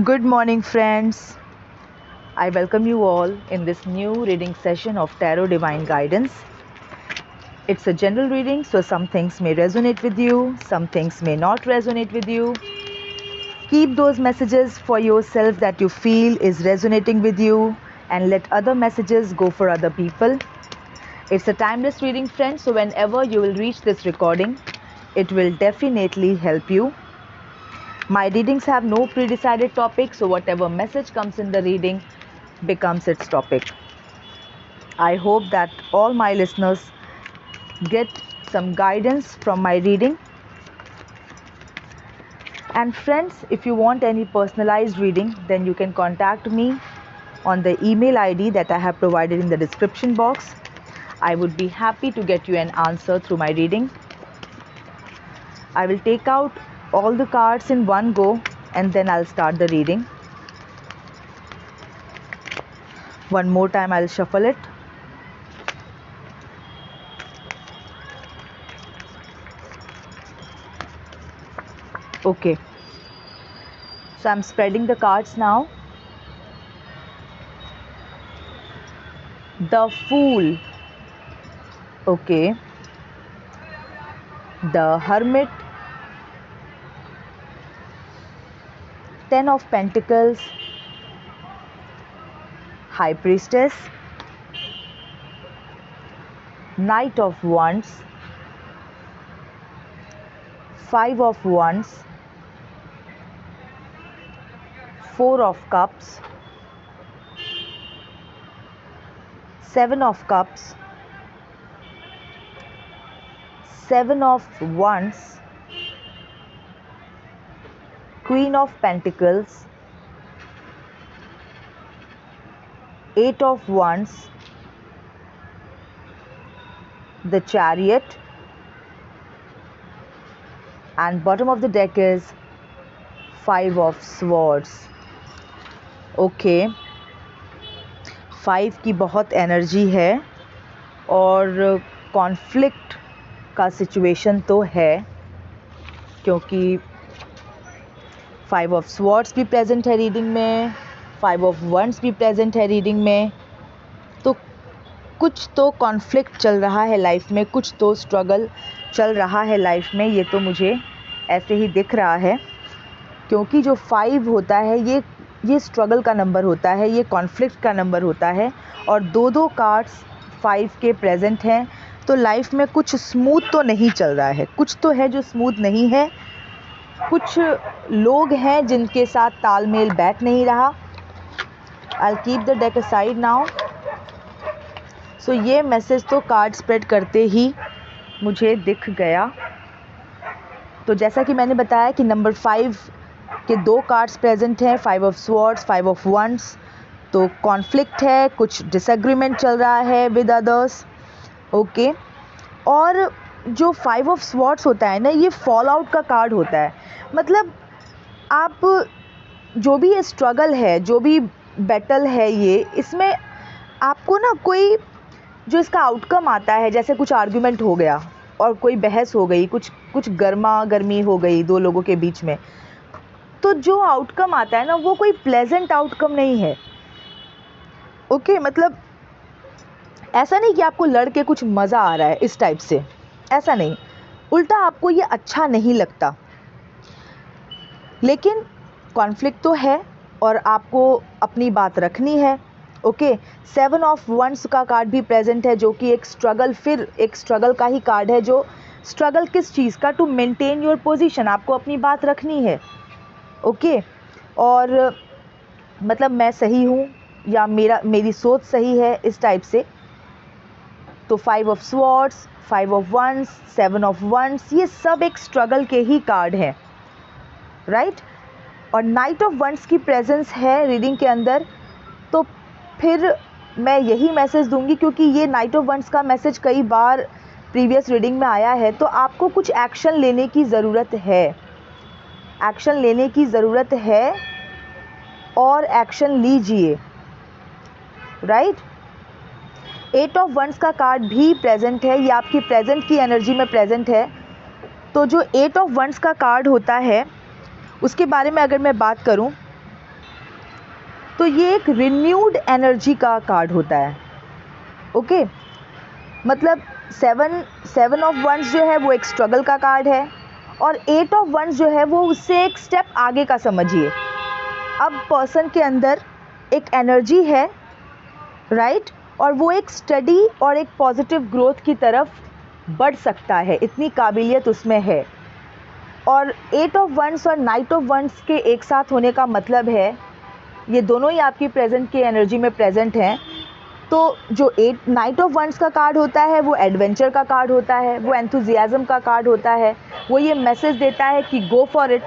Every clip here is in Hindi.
Good morning, friends. I welcome you all in this new reading session of Tarot Divine Guidance. It's a general reading, so some things may resonate with you, some things may not resonate with you. Keep those messages for yourself that you feel is resonating with you, and let other messages go for other people. It's a timeless reading, friends, so whenever you will reach this recording, it will definitely help you. My readings have no pre-decided topic, so whatever message comes in the reading becomes its topic. I hope that all my listeners get some guidance from my reading. And friends, if you want any personalized reading, then you can contact me on the email ID that I have provided in the description box. I would be happy to get you an answer through my reading. I will take out all the cards in one go and then I'll start the reading. One more time I'll shuffle it. Okay. So I'm spreading the cards now. The Fool. Okay. The Hermit. 10 of Pentacles. High Priestess. Knight of Wands. 5 of Wands. 4 of Cups. 7 of Cups. 7 of Wands. Queen of Pentacles. 8 of Wands. The Chariot. And bottom of the deck is 5 of Swords. Okay 5 की बहुत एनर्जी है और कॉन्फ्लिक्ट का सिचुएशन तो है, क्योंकि 5 ऑफ स्वॉर्ड्स भी प्रेजेंट है रीडिंग में, 5 ऑफ वंड्स भी प्रेजेंट है रीडिंग में. तो कुछ तो कॉन्फ्लिक्ट चल रहा है लाइफ में, कुछ तो स्ट्रगल चल रहा है लाइफ में. ये तो मुझे ऐसे ही दिख रहा है, क्योंकि जो 5 होता है ये स्ट्रगल का नंबर होता है, ये कॉन्फ्लिक्ट का नंबर होता है. और दो कार्ड्स 5 के प्रेजेंट हैं, तो लाइफ में कुछ स्मूथ तो नहीं चल रहा है, कुछ तो है जो स्मूथ नहीं है. कुछ लोग हैं जिनके साथ तालमेल बैठ नहीं रहा. I will keep the deck aside now. So ये मैसेज तो कार्ड स्प्रेड करते ही मुझे दिख गया. तो जैसा कि मैंने बताया कि नंबर 5 के 2 कार्ड्स प्रेजेंट हैं, 5 ऑफ स्वॉर्ड्स, 5 ऑफ वंड्स. तो कॉन्फ्लिक्ट है, कुछ डिसएग्रीमेंट चल रहा है विद अदर्स. ओके. और जो 5 ऑफ स्वॉर्ड्स होता है ना, ये फॉल आउट का कार्ड होता है. मतलब आप जो भी ये स्ट्रगल है, जो भी बैटल है, ये इसमें आपको ना कोई जो इसका आउटकम आता है, जैसे कुछ आर्ग्यूमेंट हो गया और कोई बहस हो गई, कुछ गर्मा गर्मी हो गई दो लोगों के बीच में, तो जो आउटकम आता है ना, वो कोई प्लेजेंट आउटकम नहीं है. ओके. मतलब ऐसा नहीं कि आपको लड़ के कुछ मज़ा आ रहा है इस टाइप से, ऐसा नहीं. उल्टा आपको ये अच्छा नहीं लगता, लेकिन कॉन्फ्लिक्ट तो है और आपको अपनी बात रखनी है. ओके. 7 ऑफ वंड्स का कार्ड भी प्रेजेंट है, जो कि एक स्ट्रगल का ही कार्ड है. जो स्ट्रगल किस चीज़ का? To maintain your position. आपको अपनी बात रखनी है. ओके. और मतलब मैं सही हूँ या मेरी सोच सही है, इस टाइप से. तो 5 of swords, 5 of wands, 7 of wands, ये सब एक स्ट्रगल के ही कार्ड हैं, राइट. और नाइट ऑफ वंड्स की प्रेजेंस है रीडिंग के अंदर. तो फिर मैं यही मैसेज दूंगी, क्योंकि ये नाइट ऑफ वंड्स का मैसेज कई बार प्रीवियस रीडिंग में आया है. तो आपको कुछ एक्शन लेने की ज़रूरत है, एक्शन लेने की ज़रूरत है और एक्शन लीजिए, राइट. 8 ऑफ वंड्स का कार्ड भी प्रेजेंट है, ये आपकी प्रेजेंट की एनर्जी में प्रेजेंट है. तो जो 8 ऑफ वंड्स का कार्ड होता है, उसके बारे में अगर मैं बात करूं, तो ये एक रिन्यूड एनर्जी का कार्ड होता है। ओके, मतलब 7 ऑफ वंस जो है वो एक स्ट्रगल का कार्ड है, और 8 ऑफ वंस जो है वो उससे एक स्टेप आगे का समझिए। अब पर्सन के अंदर एक एनर्जी है, राइट, और वो एक स्टडी और एक पॉजिटिव ग्रोथ की तरफ बढ़ सकता है, इतनी काबिलियत उसमें है। और 8 ऑफ वंस और नाइट ऑफ वंस के एक साथ होने का मतलब है, ये दोनों ही आपकी प्रेजेंट की एनर्जी में प्रेजेंट हैं। तो जो नाइट ऑफ वंस का कार्ड होता है वो एडवेंचर का कार्ड होता है, वो एंथुजियाज्म का कार्ड होता है, वो ये मैसेज देता है कि गो फॉर इट,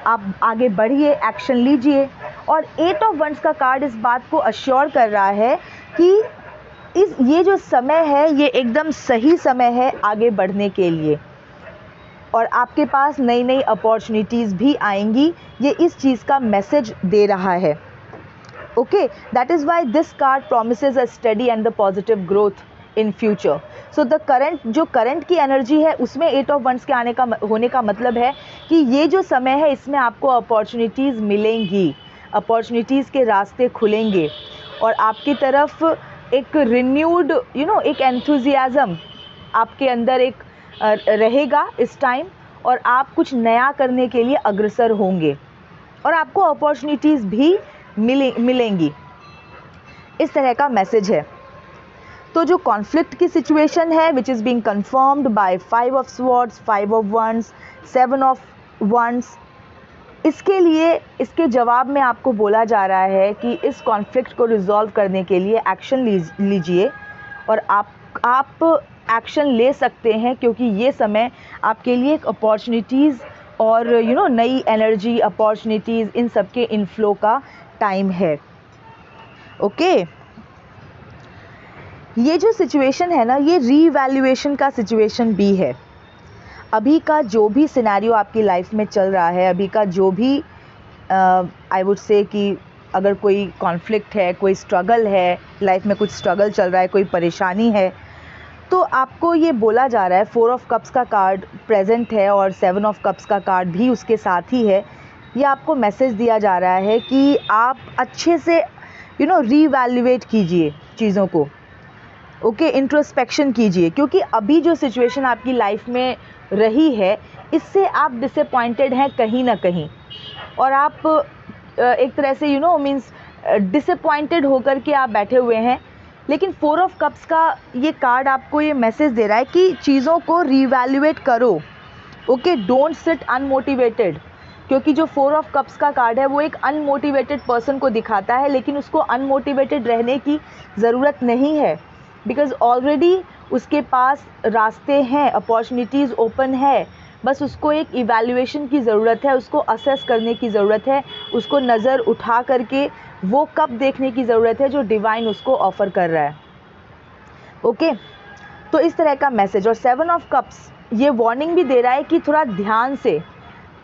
आप आगे बढ़िए, एक्शन लीजिए। और 8 ऑफ वंस का कार्ड इस बात को अश्योर कर रहा है कि ये जो समय है ये एकदम सही समय है आगे बढ़ने के लिए, और आपके पास नई नई अपॉर्चुनिटीज़ भी आएंगी, ये इस चीज़ का मैसेज दे रहा है। Okay, that is why this card promises a study and the positive growth in future. So the current की एनर्जी है उसमें 8 ऑफ वंस के होने का मतलब है कि ये जो समय है इसमें आपको अपॉर्चुनिटीज़ मिलेंगी, अपॉर्चुनिटीज़ के रास्ते खुलेंगे, और आपकी तरफ एक रिन्यूड एक एंथुजियाज्म आपके अंदर एक रहेगा इस टाइम, और आप कुछ नया करने के लिए अग्रसर होंगे, और आपको अपॉर्चुनिटीज़ भी मिलेंगी। इस तरह का मैसेज है। तो जो कॉन्फ्लिक्ट की सिचुएशन है which is being confirmed by 5 of swords, 5 of wands, 7 of wands, इसके लिए इसके जवाब में आपको बोला जा रहा है कि इस कॉन्फ्लिक्ट को रिजॉल्व करने के लिए एक्शन लीजिए, और आप एक्शन ले सकते हैं, क्योंकि ये समय आपके लिए एक अपॉर्चुनिटीज़ और नई एनर्जी, अपॉर्चुनिटीज़, इन सब के इनफ्लो का टाइम है। ओके, ये जो सिचुएशन है ना, ये रीवैल्यूएशन का सिचुएशन भी है। अभी का जो भी सिनेरियो आपकी लाइफ में चल रहा है, अभी का जो भी आई वुड से कि अगर कोई कॉन्फ्लिक्ट है, कोई स्ट्रगल है, लाइफ में कुछ स्ट्रगल चल रहा है, कोई परेशानी है, तो आपको ये बोला जा रहा है, 4 ऑफ कप्स का कार्ड प्रेजेंट है और 7 ऑफ कप्स का कार्ड भी उसके साथ ही है। ये आपको मैसेज दिया जा रहा है कि आप अच्छे से रीवैल्यूएट कीजिए चीज़ों को। ओके, इंट्रोस्पेक्शन कीजिए, क्योंकि अभी जो सिचुएशन आपकी लाइफ में रही है इससे आप डिसअपॉइंटेड हैं कहीं ना कहीं, और आप एक तरह से मीन्स डिसअपॉइंटेड होकर के आप बैठे हुए हैं। लेकिन 4 ऑफ कप्स का ये कार्ड आपको ये मैसेज दे रहा है कि चीज़ों को रीवैल्यूएट करो। ओके, डोंट सिट अनमोटिवेटेड, क्योंकि जो 4 ऑफ कप्स का कार्ड है वो एक अनमोटिवेटेड पर्सन को दिखाता है, लेकिन उसको अनमोटिवेटेड रहने की ज़रूरत नहीं है, बिकॉज़ ऑलरेडी उसके पास रास्ते हैं, अपॉर्चुनिटीज़ ओपन है, बस उसको एक इवैल्यूएशन की ज़रूरत है, उसको असेस करने की ज़रूरत है, उसको नज़र उठा करके वो कप देखने की ज़रूरत है जो डिवाइन उसको ऑफ़र कर रहा है। ओके, तो इस तरह का मैसेज। और 7 ऑफ कप्स ये वार्निंग भी दे रहा है कि थोड़ा ध्यान से,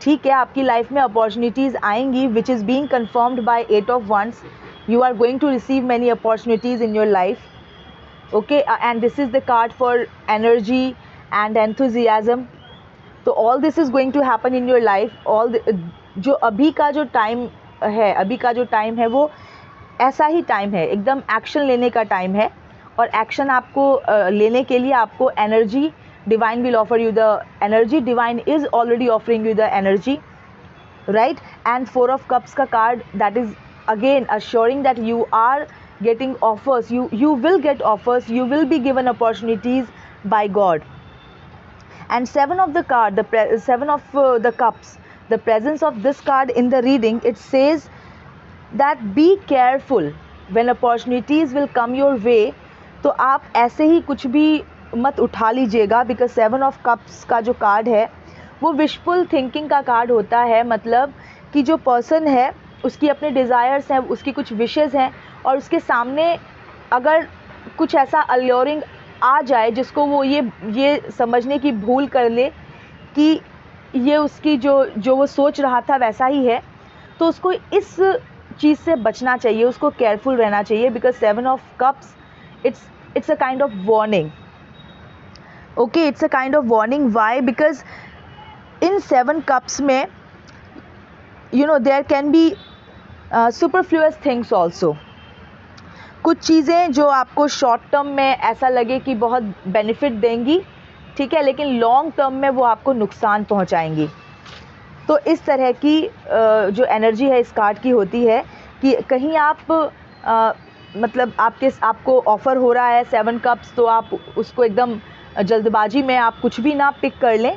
ठीक है, आपकी लाइफ में अपॉर्चुनिटीज़ आएंगी which is being confirmed by 8 of wands. You are going to receive many opportunities in your life. Okay, and this is the card for energy and enthusiasm. तो all this is going to happen in your life. जो अभी का जो टाइम है वो ऐसा ही टाइम है, एकदम एक्शन लेने का टाइम है, और एक्शन आपको लेने के लिए आपको energy, divine will offer you the energy, divine is already offering you the energy, right? And 4 of cups ka card, that is again assuring that you are getting offers, you will get offers, you will be given opportunities by God. And 7 of the card, 7 of the cups, the presence of this card in the reading, it says that be careful when opportunities will come your way. तो आप ऐसे ही कुछ भी मत उठा लीजिएगा, बिकॉज 7 ऑफ कप्स का जो कार्ड है वो विशफुल थिंकिंग का कार्ड होता है। मतलब कि जो पर्सन है उसकी अपने डिज़ायर्स हैं, उसकी कुछ विशेस हैं, और उसके सामने अगर कुछ ऐसा अल्योरिंग आ जाए जिसको वो ये समझने की भूल कर ले कि ये उसकी जो वो सोच रहा था वैसा ही है, तो उसको इस चीज़ से बचना चाहिए, उसको केयरफुल रहना चाहिए, because 7 of cups it's a kind of warning. Okay, it's a kind of warning. Why? Because in 7 cups में there can be superfluous things also, कुछ चीज़ें जो आपको शॉर्ट टर्म में ऐसा लगे कि बहुत बेनिफिट देंगी, ठीक है, लेकिन लॉन्ग टर्म में वो आपको नुकसान पहुंचाएंगी। तो इस तरह की जो एनर्जी है इस कार्ड की होती है कि कहीं आप मतलब आपको ऑफ़र हो रहा है 7 कप्स, तो आप उसको एकदम जल्दबाजी में आप कुछ भी ना पिक कर लें।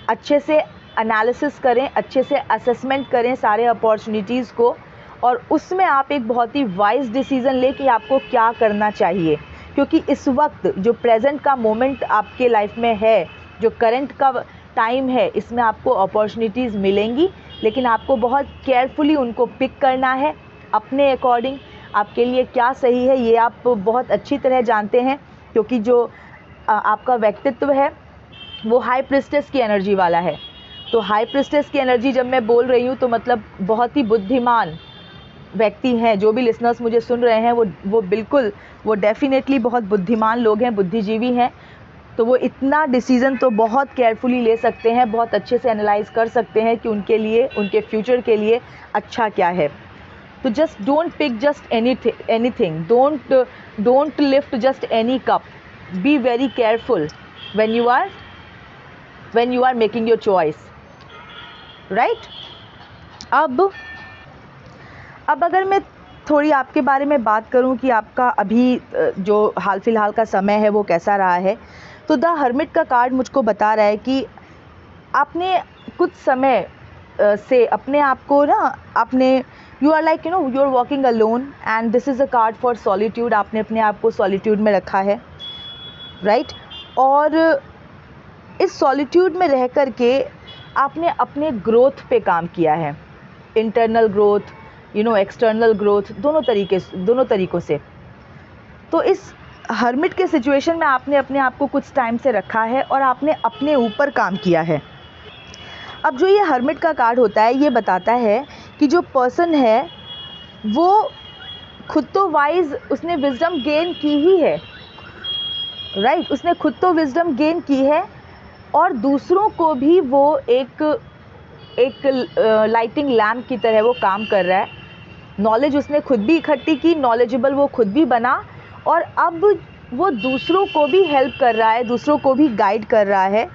अच्छे से एनालिसिस करें, अच्छे से असेसमेंट करें सारे अपॉर्चुनिटीज़ को, और उसमें आप एक बहुत ही वाइज डिसीज़न लें कि आपको क्या करना चाहिए। क्योंकि इस वक्त जो प्रेजेंट का मोमेंट आपके लाइफ में है, जो करंट का टाइम है, इसमें आपको अपॉर्चुनिटीज़ मिलेंगी, लेकिन आपको बहुत केयरफुली उनको पिक करना है अपने अकॉर्डिंग। आपके लिए क्या सही है ये आप बहुत अच्छी तरह जानते हैं, क्योंकि जो आपका व्यक्तित्व है वो हाई प्रिस्टेस की एनर्जी वाला है। तो हाई प्रिस्टेस की एनर्जी जब मैं बोल रही हूँ तो मतलब बहुत ही बुद्धिमान व्यक्ति हैं। जो भी लिसनर्स मुझे सुन रहे हैं वो बिल्कुल, वो डेफिनेटली बहुत बुद्धिमान लोग हैं, बुद्धिजीवी हैं। तो वो इतना डिसीज़न तो बहुत केयरफुली ले सकते हैं, बहुत अच्छे से एनालाइज कर सकते हैं कि उनके लिए, उनके फ्यूचर के लिए अच्छा क्या है। तो just don't pick just anything, don't lift just any cup, be very careful when you are making your choice, right? अब अगर मैं थोड़ी आपके बारे में बात करूं कि आपका अभी जो हाल फिलहाल का समय है वो कैसा रहा है, तो द हर्मिट का कार्ड मुझको बता रहा है कि आपने कुछ समय से अपने आप को ना, आपने you are like you are walking alone and this is a card for solitude. आपने अपने आप को सॉलिट्यूड में रखा है, राइट? और इस सॉलिट्यूड में रह कर के आपने अपने ग्रोथ पे काम किया है, इंटरनल ग्रोथ, एक्सटर्नल ग्रोथ, दोनों तरीक़ों से। तो इस हर्मिट के सिचुएशन में आपने अपने आप को कुछ टाइम से रखा है और आपने अपने ऊपर काम किया है। अब जो ये हर्मिट का कार्ड होता है ये बताता है कि जो पर्सन है वो खुद तो वाइज, उसने विजडम गेन की ही है, राइट? उसने खुद तो विजडम गेन की है और दूसरों को भी वो एक लाइटिंग लैम्प की तरह वो काम कर रहा है। नॉलेज उसने खुद भी इकट्ठी की, नॉलेजेबल वो खुद भी बना, और अब वो दूसरों को भी हेल्प कर रहा है, दूसरों को भी गाइड कर रहा है,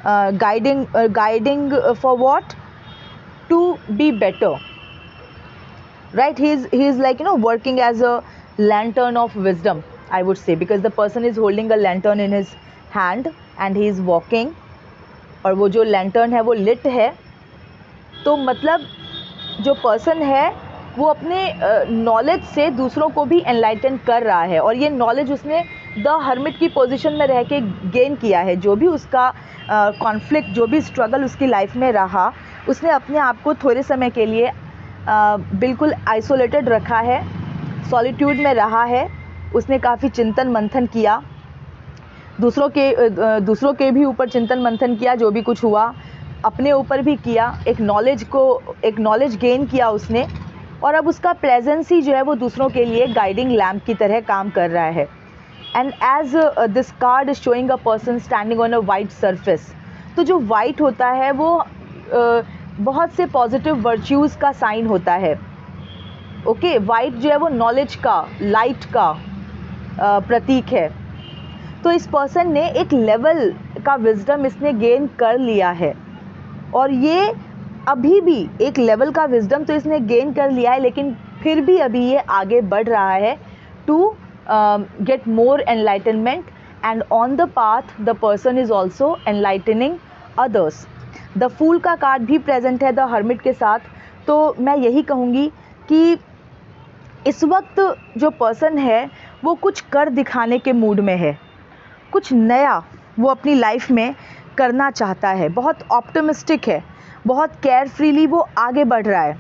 guiding for what, to be better, right? He is like working as a lantern of wisdom, I would say, because the person is holding a lantern in his hand and he is walking, और वो जो lantern है वो lit है। तो मतलब जो पर्सन है वो अपने नॉलेज से दूसरों को भी एनलाइटन कर रहा है, और ये नॉलेज उसने द हर्मिट की पोजीशन में रह के गेन किया है। जो भी उसका कॉन्फ्लिक्ट, जो भी स्ट्रगल उसकी लाइफ में रहा, उसने अपने आप को थोड़े समय के लिए बिल्कुल आइसोलेटेड रखा है, सॉलिट्यूड में रहा है। उसने काफ़ी चिंतन मंथन किया, दूसरों के भी ऊपर चिंतन मंथन किया, जो भी कुछ हुआ अपने ऊपर भी किया, एक नॉलेज गेन किया उसने, और अब उसका प्रेजेंस ही जो है वो दूसरों के लिए गाइडिंग लैम्प की तरह काम कर रहा है। And as this card is showing a person standing on a white surface. तो जो वाइट होता है वो बहुत से पॉजिटिव वर्च्यूज़ का साइन होता है। ओके, वाइट जो है वो नॉलेज का, लाइट का प्रतीक है। तो इस पर्सन ने एक लेवल का विजडम इसने गेन कर लिया है, और ये अभी भी एक लेवल का विजडम तो इसने गेन कर लिया है, लेकिन फिर भी अभी ये आगे बढ़ रहा है to get more enlightenment, and on the path the person is also enlightening others. The fool का कार्ड भी प्रेजेंट है द हर्मिट के साथ। तो मैं यही कहूँगी कि इस वक्त जो पर्सन है वो कुछ कर दिखाने के मूड में है, कुछ नया वो अपनी लाइफ में करना चाहता है, बहुत ऑप्टिमिस्टिक है, बहुत केयरफ्रीली वो आगे बढ़ रहा है।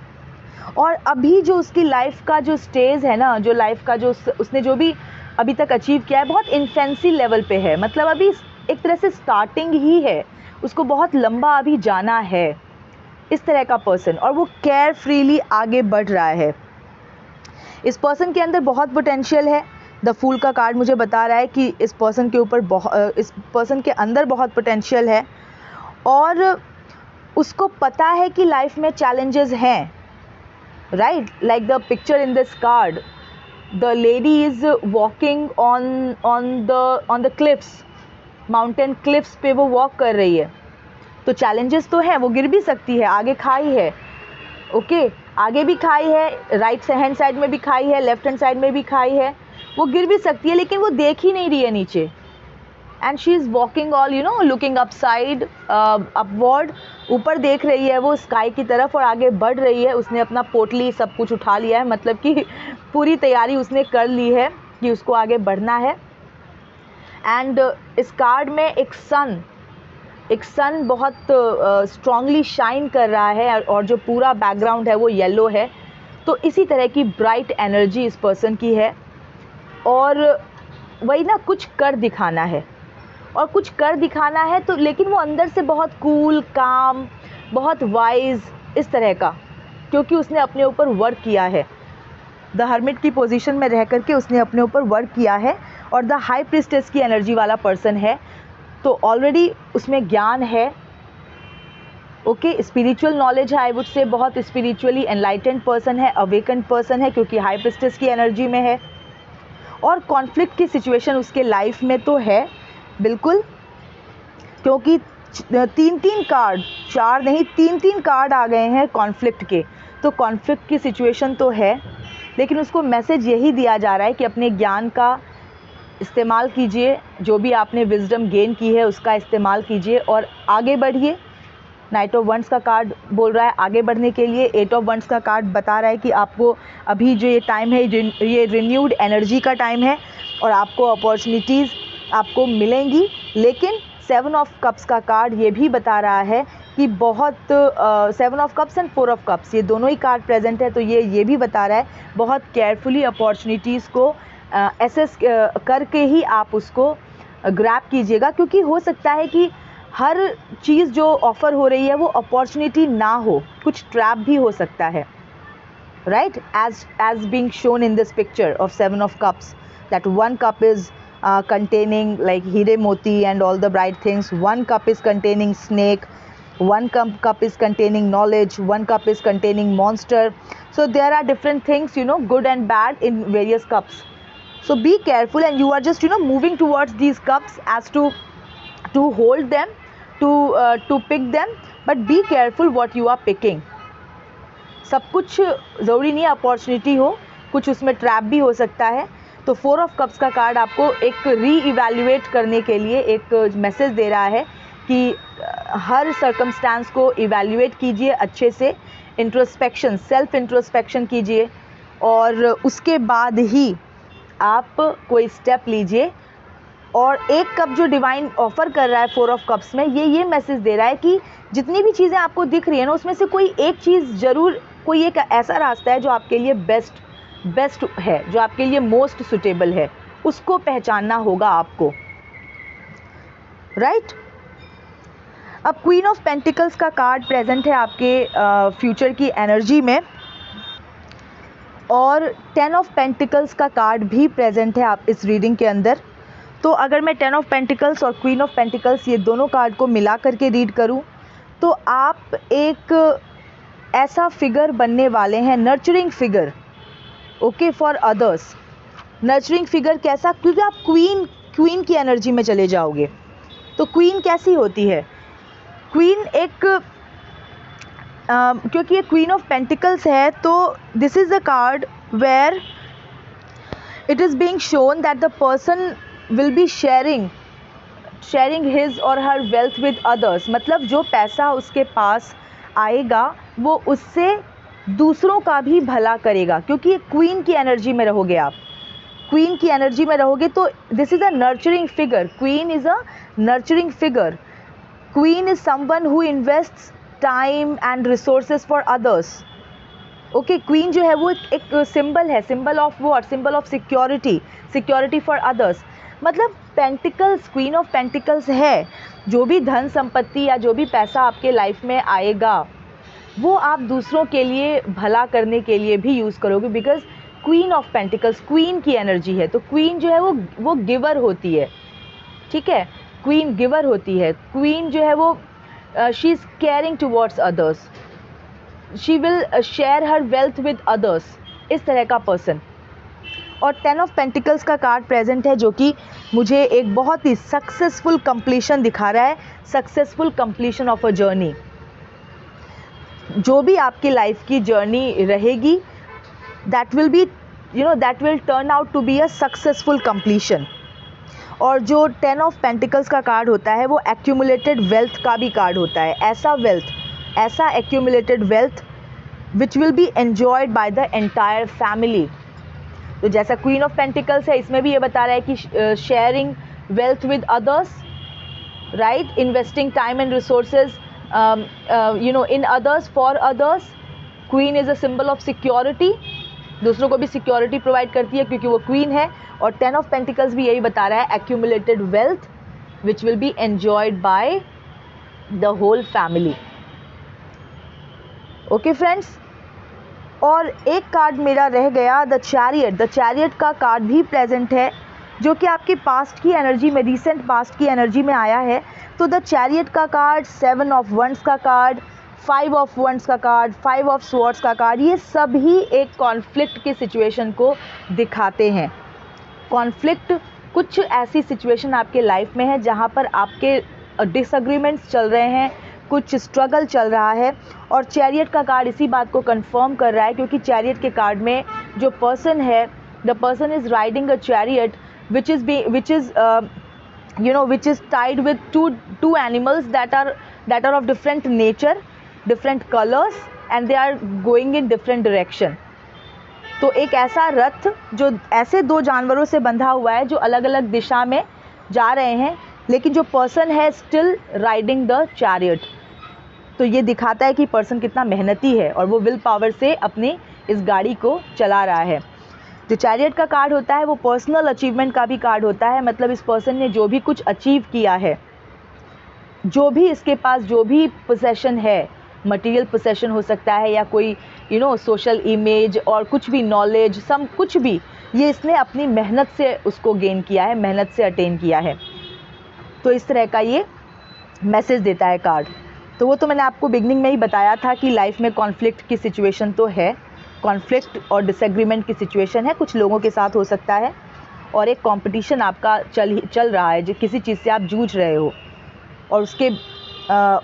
और अभी जो उसकी लाइफ का जो स्टेज है ना, जो लाइफ का जो उसने जो भी अभी तक अचीव किया है, बहुत इन्फेंसी लेवल पे है, मतलब अभी एक तरह से स्टार्टिंग ही है, उसको बहुत लंबा अभी जाना है, इस तरह का पर्सन, और वो केयरफ्रीली आगे बढ़ रहा है। इस पर्सन के अंदर बहुत पोटेंशियल है। द फूल का कार्ड मुझे बता रहा है कि इस पर्सन के अंदर बहुत पोटेंशियल है, और उसको पता है कि लाइफ में चैलेंजेस हैं, right? Like the picture in this card, the lady is walking on the cliffs, mountain cliffs पे वो वॉक कर रही है. तो चैलेंजेस तो हैं, वो गिर भी सकती है, आगे खाई है, ओके आगे भी खाई है, राइट हैंड साइड में भी खाई है, लेफ्ट हैंड साइड में भी खाई है, वो गिर भी सकती है, लेकिन वो देख ही नहीं रही है नीचे. And she is walking all looking upside upward, ऊपर देख रही है वो स्काई की तरफ और आगे बढ़ रही है. उसने अपना पोटली सब कुछ उठा लिया है, मतलब कि पूरी तैयारी उसने कर ली है कि उसको आगे बढ़ना है. एंड इस कार्ड में एक सन बहुत स्ट्रांगली शाइन कर रहा है और जो पूरा बैकग्राउंड है वो येलो है. तो इसी तरह की ब्राइट एनर्जी इस पर्सन की है और वही ना कुछ कर दिखाना है तो लेकिन वो अंदर से बहुत कूल काम, बहुत वाइज इस तरह का, क्योंकि उसने अपने ऊपर वर्क किया है. द हर्मिट की पोजीशन में रह करके उसने अपने ऊपर वर्क किया है और द हाई प्रिस्टेस की एनर्जी वाला पर्सन है. तो ऑलरेडी उसमें ज्ञान है, ओके स्पिरिचुअल नॉलेज है, आई वुड से बहुत स्पिरिचुअली एनलाइटेंड पर्सन है, अवेकन्ड पर्सन है, क्योंकि हाई प्रिस्टेस की एनर्जी में है. और कॉन्फ्लिक्ट की सिचुएशन उसके लाइफ में तो है बिल्कुल, क्योंकि 3 कार्ड, 4 नहीं 3 कार्ड आ गए हैं कॉन्फ्लिक्ट के. तो कॉन्फ्लिक्ट की सिचुएशन तो है, लेकिन उसको मैसेज यही दिया जा रहा है कि अपने ज्ञान का इस्तेमाल कीजिए, जो भी आपने विजडम गेन की है उसका इस्तेमाल कीजिए और आगे बढ़िए. नाइट ऑफ वंड्स का कार्ड बोल रहा है आगे बढ़ने के लिए. 8 ऑफ वंड्स का कार्ड बता रहा है कि आपको अभी जो ये टाइम है ये रिन्यूड एनर्जी का टाइम है और आपको अपॉर्चुनिटीज़ आपको मिलेंगी. लेकिन 7 ऑफ कप्स का कार्ड ये भी बता रहा है कि बहुत 7 of cups and 4 of cups ये दोनों ही कार्ड प्रेजेंट है. तो ये भी बता रहा है बहुत केयरफुली अपॉर्चुनिटीज़ को एसेस करके ही आप उसको ग्रैब कीजिएगा, क्योंकि हो सकता है कि हर चीज़ जो ऑफ़र हो रही है वो अपॉर्चुनिटी ना हो, कुछ ट्रैप भी हो सकता है, right? As being shown in this picture of 7 of cups, that 1 cup is containing like hire moti and all the bright things, 1 cup is containing snake, 1 cup is containing knowledge, 1 cup is containing monster. So there are different things, good and bad in various cups. So be careful, and you are just moving towards these cups as to hold them, to pick them, but be careful what you are picking. सब कुछ ज़रूरी नहीं अपॉर्चुनिटी हो, कुछ उसमें ट्रैप भी हो सकता है. तो 4 ऑफ कप्स का कार्ड आपको एक री-इवैल्यूएट करने के लिए एक मैसेज दे रहा है कि हर सर्कमस्टांस को इवैल्यूएट कीजिए अच्छे से, इंट्रोस्पेक्शन, सेल्फ इंट्रोस्पेक्शन कीजिए और उसके बाद ही आप कोई स्टेप लीजिए. और एक कप जो डिवाइन ऑफ़र कर रहा है 4 ऑफ कप्स में, ये मैसेज दे रहा है कि जितनी भी चीज़ें आपको दिख रही है ना, उसमें से कोई एक चीज़ ज़रूर, कोई एक ऐसा रास्ता है जो आपके लिए बेस्ट है, जो आपके लिए मोस्ट सुटेबल है, उसको पहचानना होगा आपको, राइट? अब क्वीन ऑफ पेंटिकल्स का कार्ड प्रेजेंट है आपके फ्यूचर की एनर्जी में और 10 ऑफ पेंटिकल्स का कार्ड भी प्रेजेंट है आप इस रीडिंग के अंदर. तो अगर मैं 10 ऑफ पेंटिकल्स और क्वीन ऑफ पेंटिकल्स ये दोनों कार्ड को मिला करके रीड करूं तो आप एक ऐसा फिगर बनने वाले हैं, nurturing figure, okay, for others. Nurturing figure कैसा? क्योंकि आप क्वीन की एनर्जी में चले जाओगे. तो क्वीन कैसी होती है? क्वीन एक क्योंकि ये क्वीन ऑफ पेंटिकल्स है, तो this is the card where it is being shown that the person will be sharing his or her wealth with others. मतलब जो पैसा उसके पास आएगा वो उससे दूसरों का भी भला करेगा, क्योंकि क्वीन की एनर्जी में रहोगे आप. क्वीन की एनर्जी में रहोगे तो this is a nurturing figure. Queen is a nurturing figure. Queen is someone who invests time and resources for others. Okay, queen जो है वो एक सिंबल है, symbol of what? Symbol of security for others. मतलब पेंटिकल्स, क्वीन ऑफ पेंटिकल्स है, जो भी धन संपत्ति या जो भी पैसा आपके लाइफ में आएगा वो आप दूसरों के लिए भला करने के लिए भी यूज़ करोगे, because queen of pentacles queen की एनर्जी है. तो क्वीन जो है वो गिवर होती है, ठीक है? क्वीन गिवर होती है. क्वीन जो है वो she is caring towards others. She will share her wealth with others, इस तरह का पर्सन। और 10 ऑफ पेंटिकल्स का कार्ड प्रेजेंट है, जो कि मुझे एक बहुत ही सक्सेसफुल कंप्लीशन दिखा रहा है, successful completion of a journey. जो भी आपकी लाइफ की जर्नी रहेगी, that will be that will turn out to be a successful completion. और जो 10 ऑफ पेंटिकल्स का कार्ड होता है वो एक्यूमुलेटेड वेल्थ का भी कार्ड होता है। ऐसा वेल्थ, ऐसा accumulated wealth which will be enjoyed by the entire family. तो जैसा क्वीन ऑफ पेंटिकल्स है, इसमें भी ये बता रहा है कि sharing wealth with others, right, investing time and resources in others, for others. Queen is a symbol of security, दूसरों को भी सिक्योरिटी प्रोवाइड करती है क्योंकि वो क्वीन है। और 10 ऑफ पेंटिकल्स भी यही बता रहा है, accumulated wealth which will be enjoyed by the whole family. Okay friends, और एक कार्ड मेरा रह गया, द चैरियट। द चैरियट का कार्ड भी प्रेजेंट है, जो कि आपकी पास्ट की एनर्जी में, रिसेंट पास्ट की एनर्जी में आया है। तो द चैरियट का कार्ड, 7 ऑफ वंड्स का कार्ड, 5 ऑफ वंड्स का कार्ड, 5 ऑफ स्वॉर्ड्स का कार्ड, ये सब ही एक कॉन्फ्लिक्ट की सिचुएशन को दिखाते हैं। कॉन्फ्लिक्ट, कुछ ऐसी सिचुएशन आपके लाइफ में है जहाँ पर आपके डिसएग्रीमेंट्स चल रहे हैं, कुछ स्ट्रगल चल रहा है। और चैरियट का कार्ड इसी बात को कंफर्म कर रहा है, क्योंकि चैरियट के कार्ड में जो पर्सन है, the person is riding a chariot which is tied with two animals that are of different nature, different colors, and they are going in different direction. तो एक ऐसा रथ जो ऐसे दो जानवरों से बंधा हुआ है जो अलग अलग दिशा में जा रहे हैं, लेकिन जो पर्सन है स्टिल राइडिंग द चैरियट। तो ये दिखाता है कि पर्सन कितना मेहनती है और वो विल पावर से अपनी इस गाड़ी को चला रहा है। जो चैरियट का कार्ड होता है वो पर्सनल अचीवमेंट का भी कार्ड होता है, मतलब इस पर्सन ने जो भी कुछ अचीव किया है, जो भी इसके पास जो भी पोसेशन है, मटेरियल पोसेशन हो सकता है या कोई सोशल इमेज और कुछ भी नॉलेज, सम कुछ भी, ये इसने अपनी मेहनत से उसको गेन किया है, मेहनत से अटेन किया है। तो इस तरह का ये मैसेज देता है कार्ड। तो वो तो मैंने आपको बिगनिंग में ही बताया था कि लाइफ में कॉन्फ्लिक्ट की सिचुएशन तो है, कॉन्फ्लिक्ट और डिसएग्रीमेंट की सिचुएशन है, कुछ लोगों के साथ हो सकता है, और एक कंपटीशन आपका चल रहा है, जो किसी चीज़ से आप जूझ रहे हो, और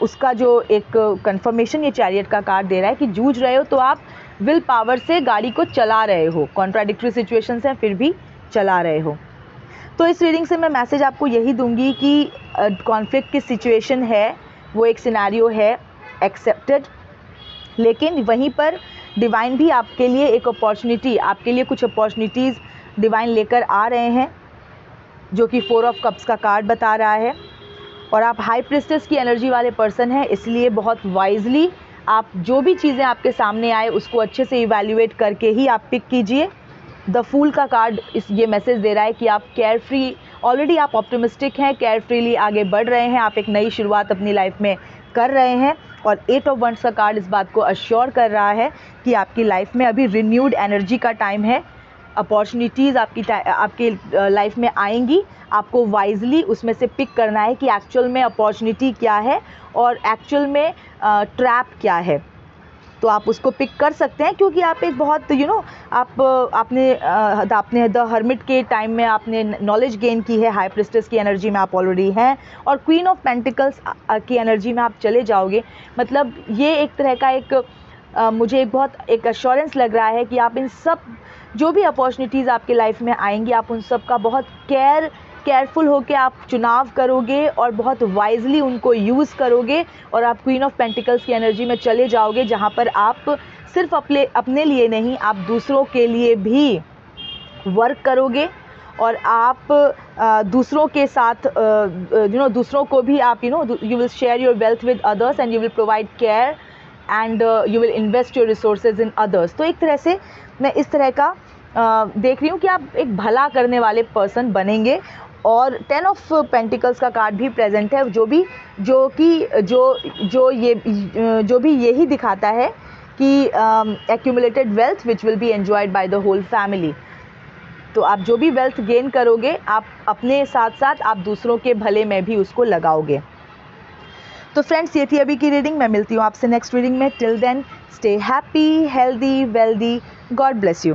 उसका जो एक कंफर्मेशन ये चैरियट का कार्ड दे रहा है कि जूझ रहे हो तो आप विल पावर से गाड़ी को चला रहे हो, कॉन्ट्राडिक्टरी सिचुएशंस हैं फिर भी चला रहे हो। तो इस रीडिंग से मैं मैसेज आपको यही दूंगी कि कॉन्फ्लिक्ट की सिचुएशन है, वो एक सिनेरियो है, एक्सेप्टेड, लेकिन वहीं पर डिवाइन भी आपके लिए एक अपॉर्चुनिटी, आपके लिए कुछ अपॉर्चुनिटीज़ डिवाइन लेकर आ रहे हैं, जो कि 4 ऑफ कप्स का कार्ड बता रहा है। और आप हाई प्रिस्टेस की एनर्जी वाले पर्सन हैं, इसलिए बहुत वाइजली आप जो भी चीज़ें आपके सामने आए उसको अच्छे से इवैल्यूएट करके ही आप पिक कीजिए। द फूल का कार्ड ये मैसेज दे रहा है कि आप केयर फ्री, ऑलरेडी आप ऑप्टिमिस्टिक हैं, केयर फ्रीली आगे बढ़ रहे हैं, आप एक नई शुरुआत अपनी लाइफ में कर रहे हैं। और 8 ऑफ वंड्स का कार्ड इस बात को अश्योर कर रहा है कि आपकी लाइफ में अभी रिन्यूड एनर्जी का टाइम है, अपॉर्चुनिटीज़ आपकी लाइफ में आएंगी, आपको वाइजली उसमें से पिक करना है कि एक्चुअल में अपॉर्चुनिटी क्या है और एक्चुअल में ट्रैप क्या है। तो आप उसको पिक कर सकते हैं, क्योंकि आप एक बहुत आपने द हर्मिट के टाइम में आपने नॉलेज गेन की है, हाई प्रिस्टेस की एनर्जी में आप ऑलरेडी हैं, और क्वीन ऑफ पेंटिकल्स की एनर्जी में आप चले जाओगे। मतलब ये एक तरह का मुझे एक अश्योरेंस लग रहा है कि आप इन सब जो भी अपॉर्चुनिटीज़ आपके लाइफ में आएंगी, आप उन सब का बहुत केयरफुल होकर आप चुनाव करोगे और बहुत वाइजली उनको यूज़ करोगे, और आप क्वीन ऑफ पेंटिकल्स की एनर्जी में चले जाओगे, जहाँ पर आप सिर्फ अपने लिए नहीं, आप दूसरों के लिए भी वर्क करोगे, और आप दूसरों के साथ दूसरों को भी आप you will share your wealth with others and you will provide care and you will invest your resources in others. तो एक तरह से मैं इस तरह का देख रही हूँ कि आप एक भला करने वाले पर्सन बनेंगे। और 10 ऑफ पेंटिकल्स का कार्ड भी प्रेजेंट है, जो भी यही दिखाता है कि accumulated wealth which will be enjoyed by the whole family. तो आप जो भी वेल्थ गेन करोगे, आप अपने साथ साथ आप दूसरों के भले में भी उसको लगाओगे। तो फ्रेंड्स ये थी अभी की रीडिंग, मैं मिलती हूँ आपसे नेक्स्ट रीडिंग में। Till then stay happy, healthy, wealthy, God bless you.